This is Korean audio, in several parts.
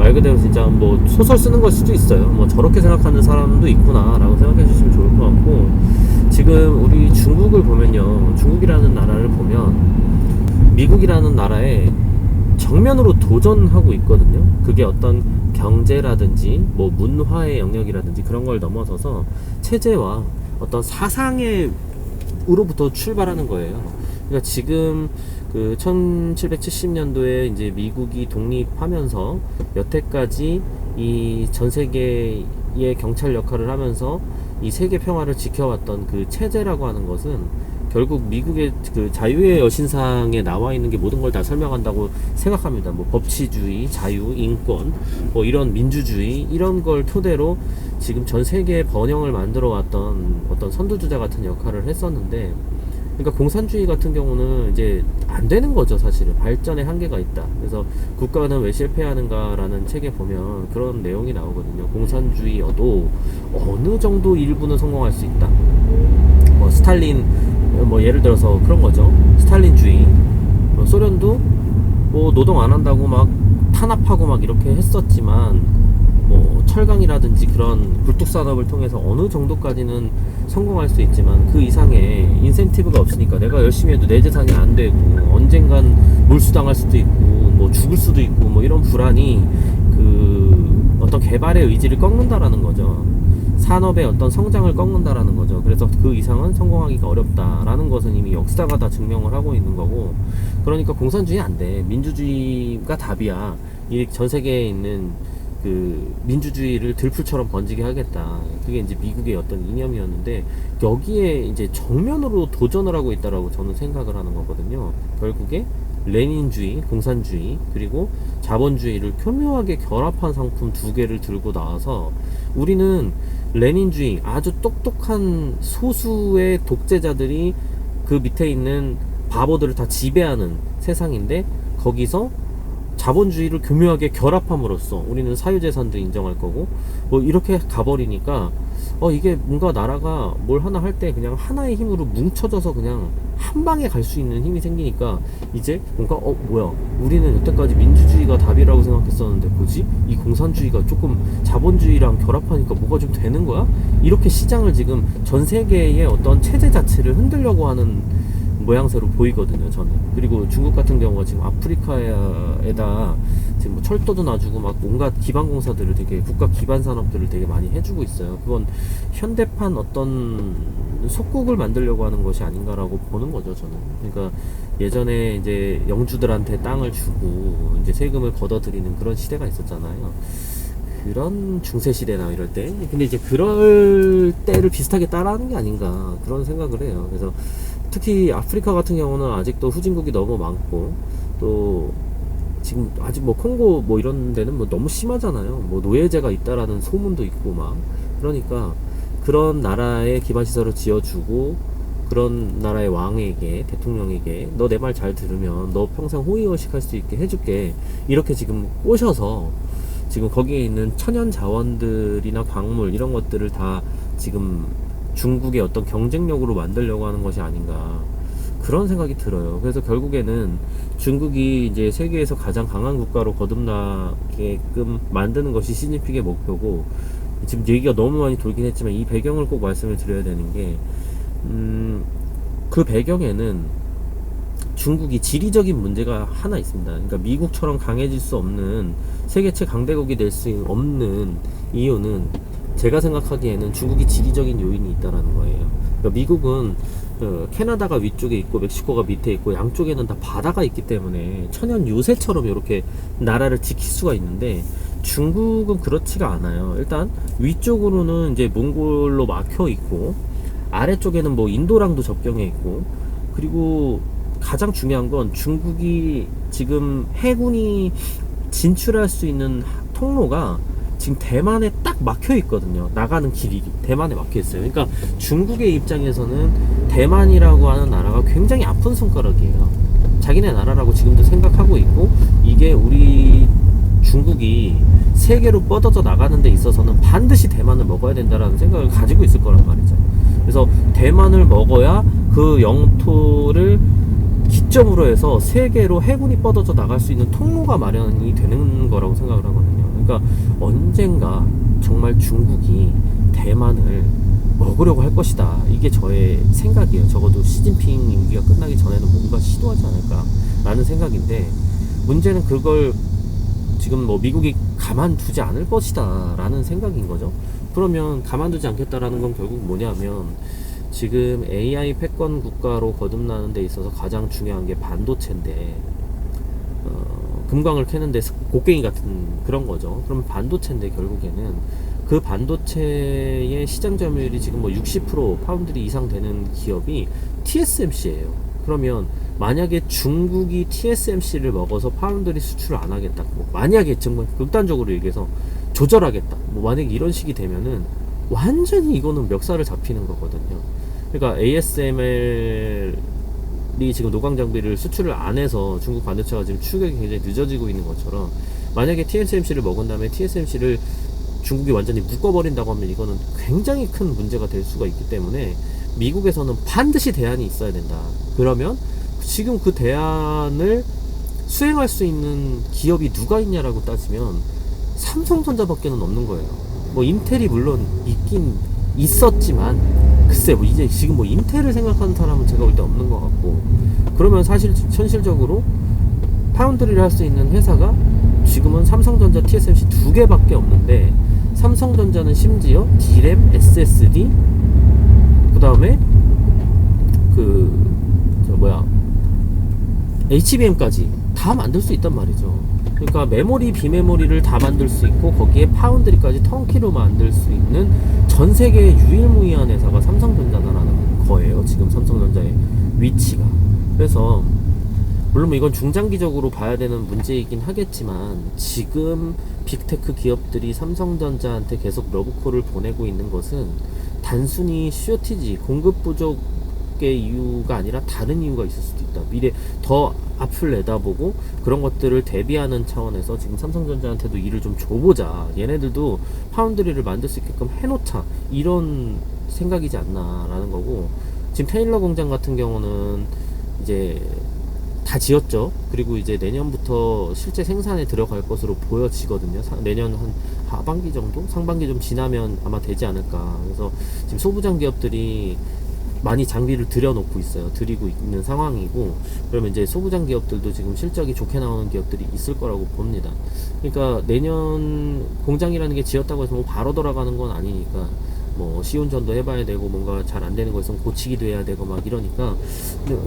말 그대로 진짜 뭐 소설 쓰는 걸 수도 있어요. 뭐 저렇게 생각하는 사람도 있구나 라고 생각해 주시면 좋을 것 같고, 지금 우리 중국을 보면요, 중국이라는 나라를 보면 미국이라는 나라에 정면으로 도전하고 있거든요. 그게 어떤 경제라든지 뭐 문화의 영역이라든지 그런 걸 넘어서서 체제와 어떤 사상의 으로부터 출발하는 거예요. 그러니까 지금 그 1770년도에 이제 미국이 독립하면서 여태까지 이 전 세계의 경찰 역할을 하면서 이 세계 평화를 지켜왔던 그 체제라고 하는 것은 결국 미국의 그 자유의 여신상에 나와 있는 게 모든 걸 다 설명한다고 생각합니다. 뭐 법치주의, 자유, 인권, 뭐 이런 민주주의, 이런 걸 토대로 지금 전 세계의 번영을 만들어 왔던 어떤 선두주자 같은 역할을 했었는데, 그러니까 공산주의 같은 경우는 이제 안 되는 거죠. 사실은 발전의 한계가 있다. 그래서 국가는 왜 실패하는가라는 책에 보면 그런 내용이 나오거든요. 공산주의여도 어느 정도 일부는 성공할 수 있다. 뭐 스탈린, 뭐 예를 들어서 그런 거죠. 스탈린주의. 소련도 뭐 노동 안 한다고 막 탄압하고 막 이렇게 했었지만, 뭐 철강이라든지 그런 굴뚝산업을 통해서 어느 정도까지는 성공할 수 있지만 그 이상의 인센티브가 없으니까 내가 열심히 해도 내 재산이 안 되고 언젠간 몰수당할 수도 있고 뭐 죽을 수도 있고 뭐 이런 불안이 그 어떤 개발의 의지를 꺾는다라는 거죠. 산업의 어떤 성장을 꺾는다라는 거죠. 그래서 그 이상은 성공하기가 어렵다라는 것은 이미 역사가 다 증명을 하고 있는 거고, 그러니까 공산주의 안 돼. 민주주의가 답이야. 이 전 세계에 있는 그 민주주의를 들풀처럼 번지게 하겠다. 그게 이제 미국의 어떤 이념이었는데, 여기에 이제 정면으로 도전을 하고 있다라고 저는 생각을 하는 거거든요. 결국에 레닌주의, 공산주의, 그리고 자본주의를 교묘하게 결합한 상품 두 개를 들고 나와서 우리는 레닌주의, 아주 똑똑한 소수의 독재자들이 그 밑에 있는 바보들을 다 지배하는 세상인데, 거기서 자본주의를 교묘하게 결합함으로써 우리는 사유재산도 인정할 거고, 뭐 이렇게 가버리니까 이게 뭔가 나라가 뭘 하나 할 때 그냥 하나의 힘으로 뭉쳐져서 그냥 한 방에 갈 수 있는 힘이 생기니까 이제 뭔가 뭐야, 우리는 여태까지 민주주의가 답이라고 생각했었는데 뭐지? 이 공산주의가 조금 자본주의랑 결합하니까 뭐가 좀 되는 거야? 이렇게 시장을 지금 전 세계의 어떤 체제 자체를 흔들려고 하는 모양새로 보이거든요, 저는. 그리고 중국 같은 경우가 지금 아프리카에다 지금 뭐 철도도 놔주고 막 온갖 기반공사들을 되게, 국가 기반 산업들을 되게 많이 해주고 있어요. 그건 현대판 어떤 속국을 만들려고 하는 것이 아닌가라고 보는 거죠, 저는. 그러니까 예전에 이제 영주들한테 땅을 주고 이제 세금을 걷어들이는 그런 시대가 있었잖아요. 그런 중세시대나 이럴 때. 근데 이제 그럴 때를 비슷하게 따라하는 게 아닌가, 그런 생각을 해요. 그래서 특히 아프리카 같은 경우는 아직도 후진국이 너무 많고, 또 지금 아직 뭐 콩고 뭐 이런 데는 뭐 너무 심하잖아요. 뭐 노예제가 있다라는 소문도 있고 막. 그러니까 그런 나라에 기반시설을 지어주고, 그런 나라의 왕에게, 대통령에게 너 내 말 잘 들으면 너 평생 호의호식 할 수 있게 해줄게, 이렇게 지금 꼬셔서 지금 거기에 있는 천연 자원들이나 광물 이런 것들을 다 지금 중국의 어떤 경쟁력으로 만들려고 하는 것이 아닌가, 그런 생각이 들어요. 그래서 결국에는 중국이 이제 세계에서 가장 강한 국가로 거듭나게끔 만드는 것이 시진핑의 목표고, 지금 얘기가 너무 많이 돌긴 했지만 이 배경을 꼭 말씀을 드려야 되는 게, 그 배경에는 중국이 지리적인 문제가 하나 있습니다. 그러니까 미국처럼 강해질 수 없는, 세계 최강대국이 될 수 없는 이유는 제가 생각하기에는 중국이 지리적인 요인이 있다라는 거예요. 그러니까 미국은 캐나다가 위쪽에 있고 멕시코가 밑에 있고 양쪽에는 다 바다가 있기 때문에 천연 요새처럼 이렇게 나라를 지킬 수가 있는데, 중국은 그렇지가 않아요. 일단 위쪽으로는 이제 몽골로 막혀 있고, 아래쪽에는 뭐 인도랑도 접경해 있고, 그리고 가장 중요한 건 중국이 지금 해군이 진출할 수 있는 통로가 지금 대만에 딱 막혀 있거든요. 나가는 길이 대만에 막혀 있어요. 그러니까 중국의 입장에서는 대만이라고 하는 나라가 굉장히 아픈 손가락이에요. 자기네 나라라고 지금도 생각하고 있고, 이게 우리 중국이 세계로 뻗어져 나가는 데 있어서는 반드시 대만을 먹어야 된다라는 생각을 가지고 있을 거란 말이죠. 그래서 대만을 먹어야 그 영토를 기점으로 해서 세계로 해군이 뻗어져 나갈 수 있는 통로가 마련이 되는 거라고 생각을 하거든요. 그러니까 언젠가 정말 중국이 대만을 먹으려고 할 것이다. 이게 저의 생각이에요. 적어도 시진핑 임기가 끝나기 전에는 뭔가 시도하지 않을까라는 생각인데, 문제는 그걸 지금 뭐 미국이 가만두지 않을 것이다 라는 생각인 거죠. 그러면 가만두지 않겠다라는 건 결국 뭐냐면, 지금 AI 패권 국가로 거듭나는 데 있어서 가장 중요한 게 반도체인데, 금광을 캐는데 곡괭이 같은 그런 거죠. 그럼 반도체인데 결국에는 그 반도체의 시장 점유율이 지금 뭐 60% 파운드리 이상 되는 기업이 TSMC예요. 그러면 만약에 중국이 TSMC를 먹어서 파운드리 수출을 안 하겠다, 뭐 만약에 정말 극단적으로 얘기해서 조절하겠다, 뭐 만약에 이런 식이 되면은 완전히 이거는 멱살을 잡히는 거거든요. 그러니까 ASML이 지금 노광 장비를 수출을 안 해서 중국 반도체가 지금 추격이 굉장히 늦어지고 있는 것처럼, 만약에 TSMC를 먹은 다음에 TSMC를 중국이 완전히 묶어버린다고 하면 이거는 굉장히 큰 문제가 될 수가 있기 때문에 미국에서는 반드시 대안이 있어야 된다. 그러면 지금 그 대안을 수행할 수 있는 기업이 누가 있냐라고 따지면 삼성전자밖에는 없는 거예요. 뭐 인텔이 물론 있긴 있었지만, 글쎄 뭐 이제 지금 뭐 인텔을 생각하는 사람은 제가 볼 때 없는 것 같고, 그러면 사실 현실적으로 파운드리를 할 수 있는 회사가 지금은 삼성전자, TSMC 두 개밖에 없는데, 삼성전자는 심지어 D램, SSD, 그 다음에 HBM까지 다 만들 수 있단 말이죠. 그러니까 메모리, 비메모리를 다 만들 수 있고, 거기에 파운드리까지 턴키로 만들 수 있는 전 세계의 유일무이한 회사가 삼성전자다라는 거예요. 지금 삼성전자의 위치가. 그래서 물론 이건 중장기적으로 봐야 되는 문제이긴 하겠지만, 지금 빅테크 기업들이 삼성전자한테 계속 러브콜을 보내고 있는 것은 단순히 쇼티지, 공급 부족의 이유가 아니라 다른 이유가 있을 수도 있다. 미래 더 앞을 내다보고 그런 것들을 대비하는 차원에서 지금 삼성전자한테도 일을 좀 줘보자, 얘네들도 파운드리를 만들 수 있게끔 해놓자, 이런 생각이지 않나라는 거고, 지금 테일러 공장 같은 경우는 이제 다 지었죠. 그리고 이제 내년부터 실제 생산에 들어갈 것으로 보여지거든요. 내년 한 하반기 정도? 상반기 좀 지나면 아마 되지 않을까. 그래서 지금 소부장 기업들이 많이 장비를 들여놓고 있어요. 들이고 있는 상황이고, 그러면 이제 소부장 기업들도 지금 실적이 좋게 나오는 기업들이 있을 거라고 봅니다. 그러니까 내년 공장이라는 게 지었다고 해서 뭐 바로 돌아가는 건 아니니까, 뭐 시운전도 해봐야 되고, 뭔가 잘 안 되는 거 있으면 고치기도 해야 되고 막 이러니까,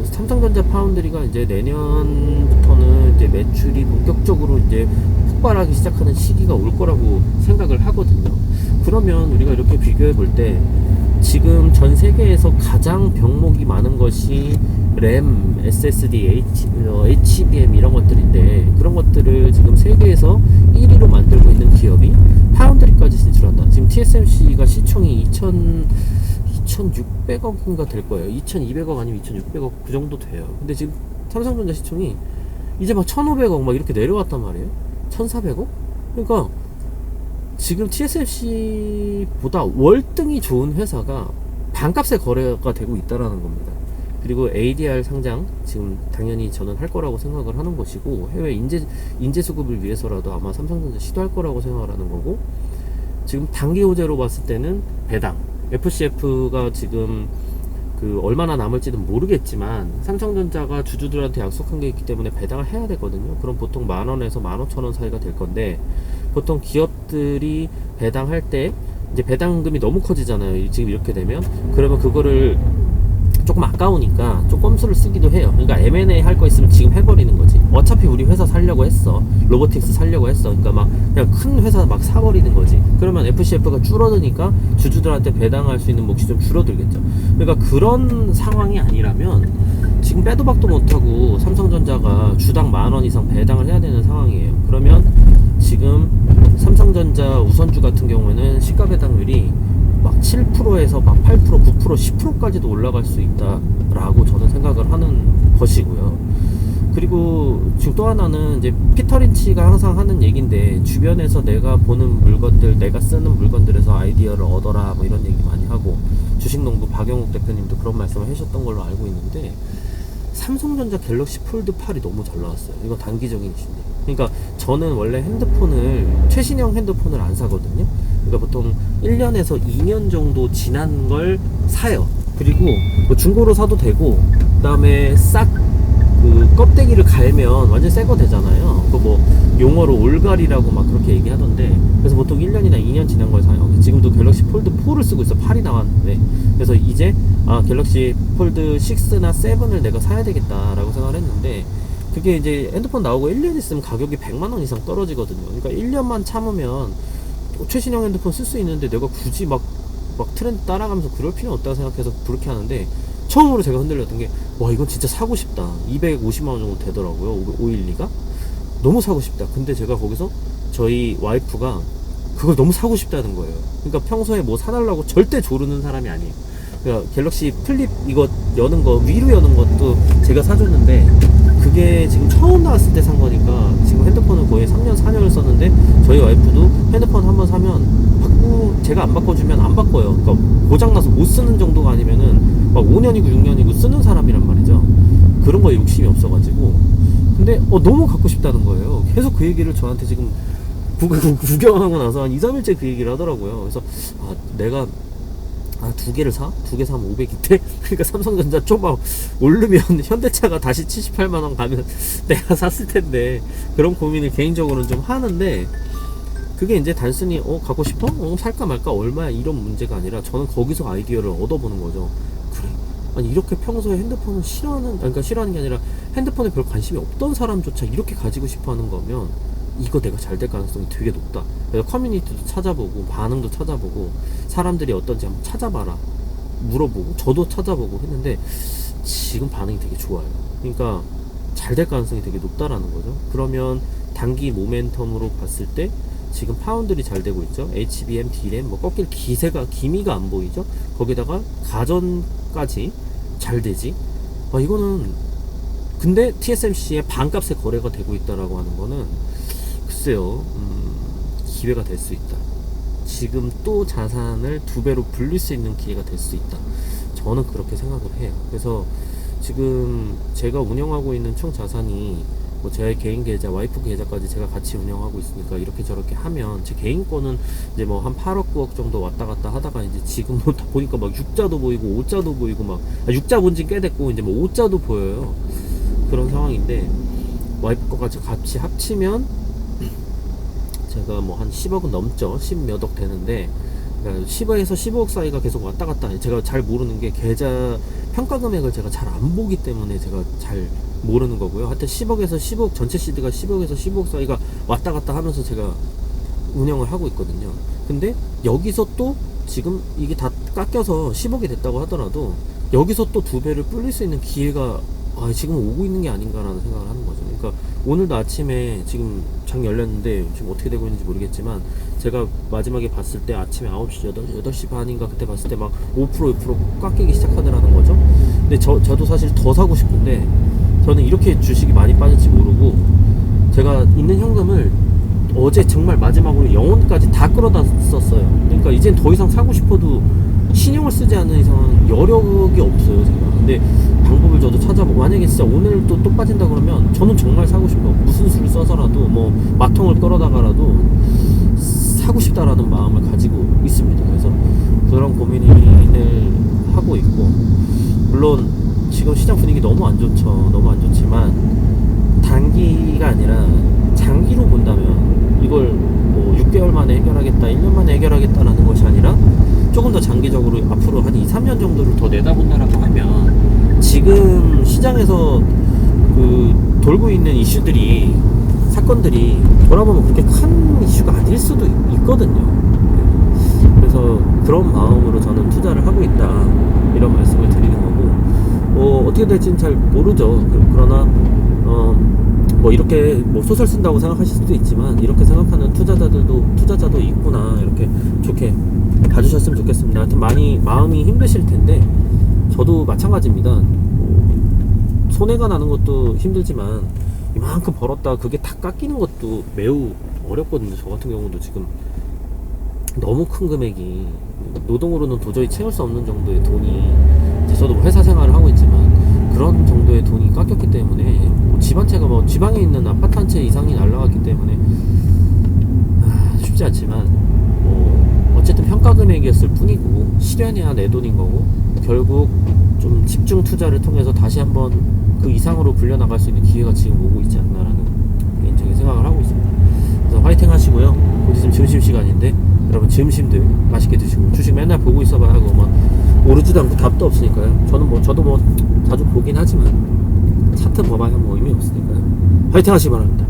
삼성전자 파운드리가 이제 내년부터는 이제 매출이 본격적으로 이제 폭발하기 시작하는 시기가 올 거라고 생각을 하거든요. 그러면 우리가 이렇게 비교해 볼 때, 지금 전 세계에서 가장 병목이 많은 것이 램, SSD, HBM 이런 것들인데, 그런 것들을 지금 세계에서 1위로 만들고 있는 기업이 파운드리까지 진출한다. 지금 TSMC가 시총이 2,600억인가 될 거예요. 2,200억 아니면 2,600억 그 정도 돼요. 근데 지금 삼성전자 시총이 이제 막 1,500억 막 이렇게 내려왔단 말이에요. 1,400억? 그러니까 지금 TSMC보다 월등히 좋은 회사가 반값에 거래가 되고 있다라는 겁니다. 그리고 ADR 상장 지금 당연히 저는 할 거라고 생각을 하는 것이고, 해외 인재 수급을 위해서라도 아마 삼성전자 시도할 거라고 생각을 하는 거고, 지금 단기 호재로 봤을 때는 배당, FCF가 지금 그 얼마나 남을지는 모르겠지만 삼성전자가 주주들한테 약속한 게 있기 때문에 배당을 해야 되거든요. 그럼 보통 10,000원에서 15,000원 사이가 될 건데, 보통 기업들이 배당할 때 이제 배당금이 너무 커지잖아요. 지금 이렇게 되면. 그러면 그거를 조금 아까우니까 좀 꼼수를 쓰기도 해요. 그러니까 M&A 할 거 있으면 지금 해버리는 거지. 어차피 우리 회사 살려고 했어, 로보틱스 살려고 했어. 그러니까 막 그냥 큰 회사 막 사버리는 거지. 그러면 FCF가 줄어드니까 주주들한테 배당할 수 있는 몫이 좀 줄어들겠죠. 그러니까 그런 상황이 아니라면 지금 빼도 박도 못하고 삼성전자가 주당 10,000원 이상 배당을 해야 되는 상황이에요. 그러면 지금 삼성전자 우선주 같은 경우에는 시가 배당률이 막 7%에서 막 8%, 9%, 10%까지도 올라갈 수 있다라고 저는 생각을 하는 것이고요. 그리고 지금 또 하나는 이제 피터 린치가 항상 하는 얘기인데, 주변에서 내가 보는 물건들, 내가 쓰는 물건들에서 아이디어를 얻어라, 뭐 이런 얘기 많이 하고, 주식농부 박영욱 대표님도 그런 말씀을 하셨던 걸로 알고 있는데, 삼성전자 갤럭시 폴드 8이 너무 잘 나왔어요. 이거 단기적인 이슈인데. 그러니까 저는 원래 최신형 핸드폰을 안 사거든요. 그러니까 보통 1년에서 2년 정도 지난 걸 사요. 그리고 뭐 중고로 사도 되고, 그 다음에 싹 그 껍데기를 갈면 완전 새거 되잖아요. 그 뭐 용어로 올갈이라고 막 그렇게 얘기하던데, 그래서 보통 1년이나 2년 지난 걸 사요. 지금도 갤럭시 폴드 4를 쓰고 있어. 8이 나왔는데, 그래서 이제 갤럭시 폴드 6나 7을 내가 사야 되겠다라고 생각을 했는데, 그게 이제 핸드폰 나오고 1년 있으면 가격이 100만원 이상 떨어지거든요. 그러니까 1년만 참으면 최신형 핸드폰 쓸 수 있는데, 내가 굳이 막 트렌드 따라가면서 그럴 필요는 없다고 생각해서 그렇게 하는데, 처음으로 제가 흔들렸던 게, 와, 이건 진짜 사고 싶다. 250만원 정도 되더라고요. 512가. 너무 사고 싶다. 근데 제가 거기서 저희 와이프가 그걸 너무 사고 싶다는 거예요. 그러니까 평소에 뭐 사달라고 절대 조르는 사람이 아니에요. 그러니까 갤럭시 플립 이거 여는 거, 위로 여는 것도 제가 사줬는데, 그게 지금 처음 나왔을 때 산 거니까 지금 핸드폰은 거의 3년 4년을 썼는데, 저희 와이프도 핸드폰 한번 사면 제가 안 바꿔주면 안 바꿔요. 그러니까 고장나서 못 쓰는 정도가 아니면은 막 5년이고 6년이고 쓰는 사람이란 말이죠. 그런 거에 욕심이 없어가지고. 근데 너무 갖고 싶다는 거예요. 계속 그 얘기를 저한테 지금 구경하고 나서 한 2, 3일째 그 얘기를 하더라고요. 그래서 내가 두 개를 사? 두 개 사면 500인데? 그러니까 삼성전자 좀만 오르면 현대차가 다시 78만원 가면 내가 샀을 텐데, 그런 고민을 개인적으로는 좀 하는데, 그게 이제 단순히 갖고 싶어? 살까 말까? 얼마야? 이런 문제가 아니라, 저는 거기서 아이디어를 얻어보는 거죠. 그래, 아니 이렇게 평소에 핸드폰을 그러니까 싫어하는 게 아니라 핸드폰에 별 관심이 없던 사람조차 이렇게 가지고 싶어 하는 거면, 이거 내가 잘 될 가능성이 되게 높다. 그래서 커뮤니티도 찾아보고, 반응도 찾아보고, 사람들이 어떤지 한번 찾아봐라 물어보고, 저도 찾아보고 했는데, 지금 반응이 되게 좋아요. 그러니까 잘 될 가능성이 되게 높다라는 거죠. 그러면 단기 모멘텀으로 봤을 때 지금 파운드리 잘 되고 있죠. HBM, D램, 뭐 꺾일 기미가 안 보이죠. 거기다가 가전까지 잘 되지. 이거는, 근데 TSMC의 반값에 거래가 되고 있다라고 하는 거는, 글쎄요, 기회가 될 수 있다. 지금 또 자산을 2배로 불릴 수 있는 기회가 될 수 있다. 저는 그렇게 생각을 해요. 그래서 지금 제가 운영하고 있는 총 자산이, 뭐 제 개인 계좌, 와이프 계좌까지 제가 같이 운영하고 있으니까, 이렇게 저렇게 하면 제 개인 거는 이제 뭐 한 8억 9억 정도 왔다 갔다 하다가, 이제 지금 뭐 보니까 막 6자도 보이고 5자도 보이고, 막 6자 본지 꽤 됐고 이제 뭐 5자도 보여요. 그런 상황인데, 와이프 거까지 같이 합치면 제가 뭐 한 10억은 넘죠. 10 몇 억 되는데, 그러니까 10억에서 15억 사이가 계속 왔다 갔다. 제가 잘 모르는 게, 계좌 평가 금액을 제가 잘 안 보기 때문에 제가 잘 모르는 거고요. 하여튼 10억에서 15억, 전체 시드가 10억에서 15억 사이가 왔다 갔다 하면서 제가 운영을 하고 있거든요. 근데 여기서 또 지금 이게 다 깎여서 10억이 됐다고 하더라도, 여기서 또 2배를 불릴 수 있는 기회가 지금 오고 있는 게 아닌가라는 생각을 하는 거죠. 그러니까 오늘도 아침에, 지금 장 열렸는데 지금 어떻게 되고 있는지 모르겠지만, 제가 마지막에 봤을 때 아침에 9시, 8시 반인가 그때 봤을 때 막 5%, 6% 깎이기 시작하더라는 거죠. 근데 저도 사실 더 사고 싶은데, 저는 이렇게 주식이 많이 빠질지 모르고, 제가 있는 현금을 어제 정말 마지막으로 영혼까지 다 끌어다 썼어요. 그러니까 이젠 더 이상 사고 싶어도 신용을 쓰지 않는 이상은 여력이 없어요, 제가. 근데 방법을 저도 찾아보고, 만약에 진짜 오늘 또 빠진다 그러면 저는 정말 사고 싶어요. 무슨 수를 써서라도, 뭐 마통을 끌어다가라도 사고 싶다라는 마음을 가지고 있습니다. 그래서 그런 고민을 하고 있고, 물론 지금 시장 분위기 너무 안 좋죠. 너무 안 좋지만, 단기가 아니라 장기로 본다면, 이걸 뭐 6개월 만에 해결하겠다, 1년 만에 해결하겠다라는 것이 아니라, 조금 더 장기적으로 앞으로 한 2, 3년 정도를 더 내다본다라고 하면, 지금 시장에서 돌고 있는 이슈들이, 사건들이 돌아보면 그렇게 큰 이슈가 아닐 수도 있거든요. 그래서 그런 마음으로 저는 투자를 하고 있다, 이런 말씀을 드리는 거고, 어떻게 될지는 잘 모르죠. 그러나 뭐 이렇게 뭐 소설 쓴다고 생각하실 수도 있지만, 이렇게 생각하는 투자자도 있구나, 이렇게 좋게 봐주셨으면 좋겠습니다. 하여튼 많이 마음이 힘드실 텐데, 저도 마찬가지입니다. 손해가 나는 것도 힘들지만, 이만큼 벌었다 그게 다 깎이는 것도 매우 어렵거든요. 저 같은 경우도 지금 너무 큰 금액이, 노동으로는 도저히 채울 수 없는 정도의 돈이, 저도 회사 생활을 하고 있지만 그런 정도의 돈이 깎였기 때문에 집 한 채가 뭐 지방에 있는 아파트 한 채 이상이 날라갔기 때문에 쉽지 않지만 어쨌든 평가 금액이었을 뿐이고 실현해야 내 돈인 거고 결국 좀 집중 투자를 통해서 다시 한번 그 이상으로 불려나갈 수 있는 기회가 지금 오고 있지 않나라는 개인적인 생각을 하고 있습니다. 그래서 화이팅 하시고요. 곧 있으면 점심시간인데 여러분 점심들 맛있게 드시고 주식 맨날 보고 있어봐야 하고 막 오르지도 않고 답도 없으니까요. 저도 뭐 자주 보긴 하지만 차트 봐봐야 뭐 의미 없으니까요. 화이팅 하시기 바랍니다.